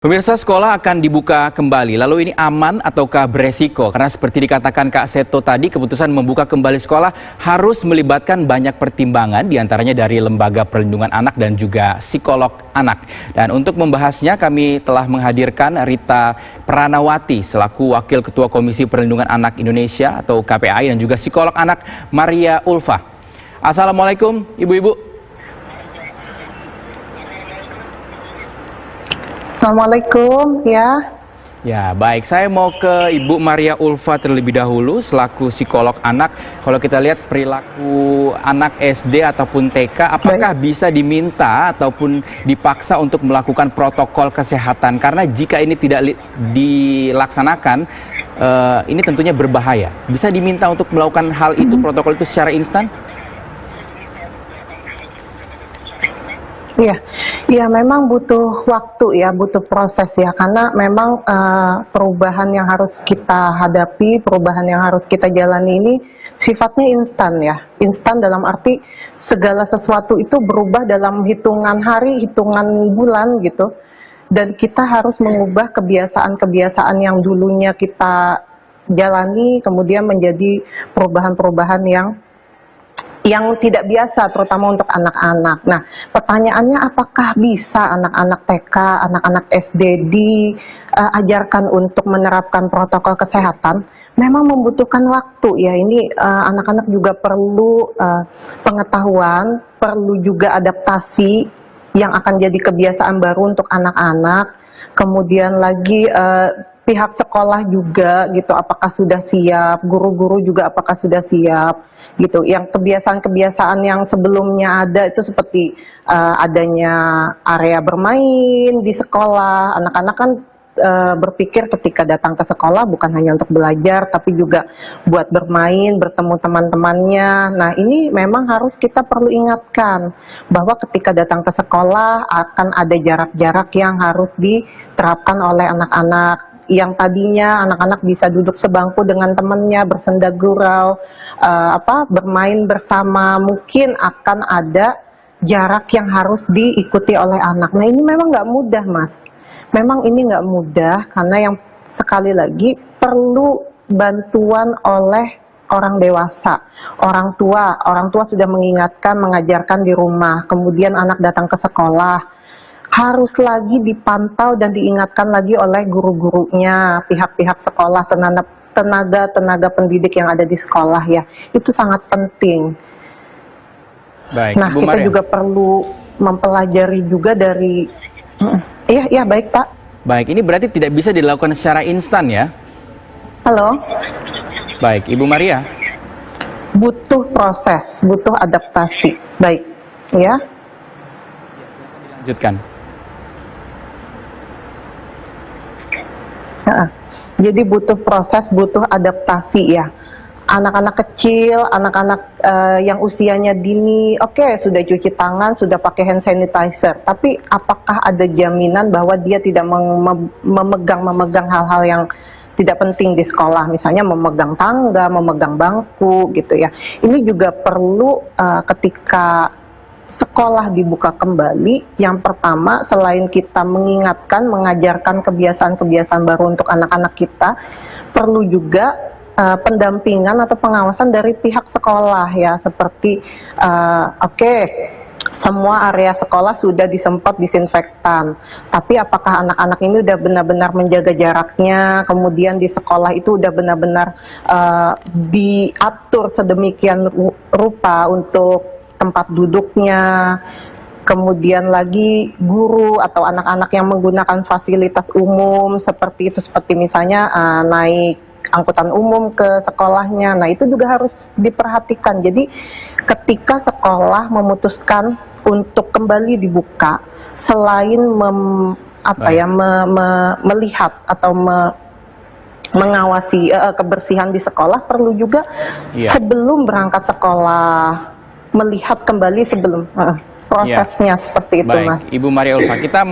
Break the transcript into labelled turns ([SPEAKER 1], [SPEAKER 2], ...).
[SPEAKER 1] Pemirsa, sekolah akan dibuka kembali. Lalu ini aman ataukah beresiko? Karena seperti dikatakan Kak Seto tadi, keputusan membuka kembali sekolah harus melibatkan banyak pertimbangan, diantaranya dari Lembaga Perlindungan Anak dan juga psikolog anak. Dan untuk membahasnya kami telah menghadirkan Rita Pranawati selaku Wakil Ketua Komisi Perlindungan Anak Indonesia atau KPAI dan juga psikolog anak Maria Ulfa. Assalamualaikum Ibu-Ibu.
[SPEAKER 2] Assalamualaikum, ya.
[SPEAKER 1] Ya, baik. Saya mau ke Ibu Maria Ulfa terlebih dahulu selaku psikolog anak. Kalau kita lihat perilaku anak SD ataupun TK, apakah bisa diminta ataupun dipaksa untuk melakukan protokol kesehatan? Karena jika ini tidak dilaksanakan, ini tentunya berbahaya. Bisa diminta untuk melakukan hal itu, protokol itu secara instan?
[SPEAKER 2] Iya, ya memang butuh waktu ya, butuh proses ya, karena memang perubahan yang harus kita hadapi, perubahan yang harus kita jalani ini sifatnya instan ya, instan dalam arti segala sesuatu itu berubah dalam hitungan hari, hitungan bulan gitu, dan kita harus mengubah kebiasaan-kebiasaan yang dulunya kita jalani, kemudian menjadi perubahan-perubahan yang tidak biasa, terutama untuk anak-anak. Nah, pertanyaannya apakah bisa anak-anak TK, anak-anak SD diajarkan untuk menerapkan protokol kesehatan? Memang membutuhkan waktu ya, ini anak-anak juga perlu pengetahuan, perlu juga adaptasi yang akan jadi kebiasaan baru untuk anak-anak. Kemudian lagi pihak sekolah juga gitu, apakah sudah siap, guru-guru juga apakah sudah siap gitu. Yang kebiasaan-kebiasaan yang sebelumnya ada itu seperti adanya area bermain di sekolah. Anak-anak kan berpikir ketika datang ke sekolah bukan hanya untuk belajar tapi juga buat bermain, bertemu teman-temannya. Nah, ini memang harus kita perlu ingatkan bahwa ketika datang ke sekolah akan ada jarak-jarak yang harus diterapkan oleh anak-anak. Yang tadinya anak-anak bisa duduk sebangku dengan temannya, bersenda gurau, bermain bersama, mungkin akan ada jarak yang harus diikuti oleh anak. Nah, ini memang nggak mudah, Mas. Memang ini nggak mudah, karena yang sekali lagi perlu bantuan oleh orang dewasa, orang tua. Orang tua sudah mengingatkan, mengajarkan di rumah, kemudian anak datang ke sekolah, harus lagi dipantau dan diingatkan lagi oleh guru-gurunya, pihak-pihak sekolah, tenaga pendidik yang ada di sekolah ya. Itu sangat penting.
[SPEAKER 1] Baik,
[SPEAKER 2] nah,
[SPEAKER 1] Ibu
[SPEAKER 2] kita
[SPEAKER 1] Maria
[SPEAKER 2] juga perlu mempelajari juga dari Iya, baik Pak.
[SPEAKER 1] Baik, ini berarti tidak bisa dilakukan secara instan ya?
[SPEAKER 2] Halo.
[SPEAKER 1] Baik, Ibu Maria.
[SPEAKER 2] Butuh proses, butuh adaptasi. Baik, ya.
[SPEAKER 1] Lanjutkan.
[SPEAKER 2] Jadi butuh proses, butuh adaptasi ya. Anak-anak kecil, anak-anak yang usianya dini, oke, sudah cuci tangan, sudah pakai hand sanitizer. Tapi apakah ada jaminan bahwa dia tidak memegang hal-hal yang tidak penting di sekolah, misalnya memegang tangga, memegang bangku, gitu ya. Ini juga perlu ketika sekolah dibuka kembali, yang pertama selain kita mengingatkan, mengajarkan kebiasaan-kebiasaan baru untuk anak-anak kita, perlu juga pendampingan atau pengawasan dari pihak sekolah ya, seperti semua area sekolah sudah disemprot disinfektan, tapi apakah anak-anak ini udah benar-benar menjaga jaraknya, kemudian di sekolah itu udah benar-benar diatur sedemikian rupa untuk tempat duduknya, kemudian lagi guru atau anak-anak yang menggunakan fasilitas umum seperti itu, seperti misalnya naik angkutan umum ke sekolahnya. Nah, itu juga harus diperhatikan. Jadi ketika sekolah memutuskan untuk kembali dibuka, selain melihat atau mengawasi kebersihan di sekolah, perlu juga sebelum berangkat sekolah melihat kembali sebelum prosesnya seperti itu.
[SPEAKER 1] Baik,
[SPEAKER 2] Mas.
[SPEAKER 1] Ibu Maria Ulfa, kita